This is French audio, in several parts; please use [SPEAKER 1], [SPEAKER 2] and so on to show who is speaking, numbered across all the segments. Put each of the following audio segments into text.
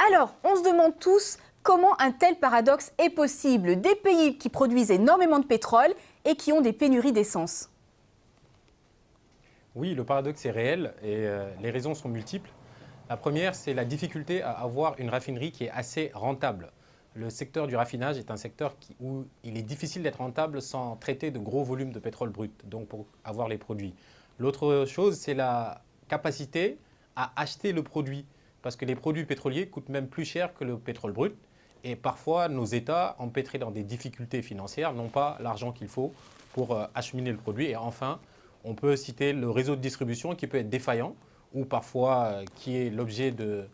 [SPEAKER 1] Alors, on se demande tous comment un tel paradoxe est possible. Des pays qui produisent énormément de pétrole et qui ont des pénuries d'essence.
[SPEAKER 2] Oui, le paradoxe est réel et les raisons sont multiples. La première, c'est la difficulté à avoir une raffinerie qui est assez rentable. Le secteur du raffinage est un secteur où il est difficile d'être rentable sans traiter de gros volumes de pétrole brut, donc pour avoir les produits. L'autre chose, c'est la capacité à acheter le produit, parce que les produits pétroliers coûtent même plus cher que le pétrole brut. Et parfois, nos États, empêtrés dans des difficultés financières, n'ont pas l'argent qu'il faut pour acheminer le produit. Et enfin, on peut citer le réseau de distribution qui peut être défaillant ou parfois qui est l'objet de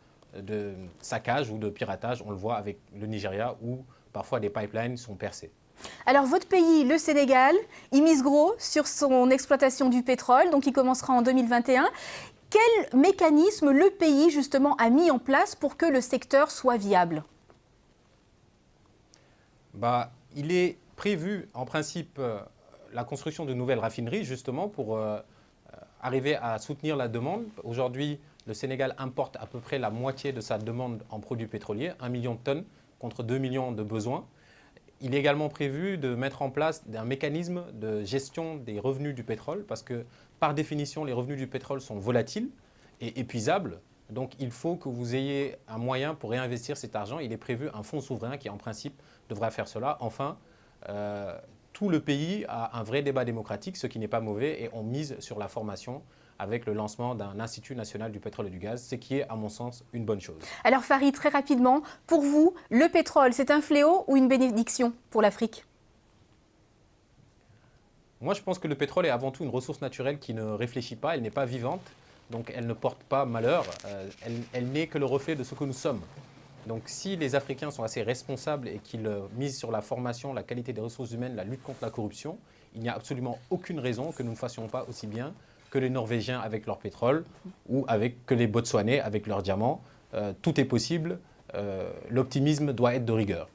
[SPEAKER 2] saccage ou de piratage. On le voit avec le Nigeria où parfois des pipelines sont percés.
[SPEAKER 1] Alors votre pays, le Sénégal, il mise gros sur son exploitation du pétrole, donc il commencera en 2021. Quel mécanisme le pays justement a mis en place pour que le secteur soit viable?
[SPEAKER 2] Il est prévu en principe la construction de nouvelles raffineries justement pour arriver à soutenir la demande. Aujourd'hui, le Sénégal importe à peu près la moitié de sa demande en produits pétroliers, 1 million de tonnes contre 2 millions de besoins. Il est également prévu de mettre en place un mécanisme de gestion des revenus du pétrole parce que par définition, les revenus du pétrole sont volatiles et épuisables. Donc il faut que vous ayez un moyen pour réinvestir cet argent. Il est prévu un fonds souverain qui en principe devra faire cela. Enfin, tout le pays a un vrai débat démocratique, ce qui n'est pas mauvais, et on mise sur la formation avec le lancement d'un Institut national du pétrole et du gaz, ce qui est, à mon sens, une bonne chose.
[SPEAKER 1] Alors Farid, très rapidement, pour vous, le pétrole, c'est un fléau ou une bénédiction pour l'Afrique?
[SPEAKER 2] Moi, je pense que le pétrole est avant tout une ressource naturelle qui ne réfléchit pas, elle n'est pas vivante, donc elle ne porte pas malheur, elle n'est que le reflet de ce que nous sommes. Donc si les Africains sont assez responsables et qu'ils misent sur la formation, la qualité des ressources humaines, la lutte contre la corruption, il n'y a absolument aucune raison que nous ne fassions pas aussi bien que les Norvégiens avec leur pétrole ou que les Botswanais avec leurs diamants. Tout est possible, l'optimisme doit être de rigueur.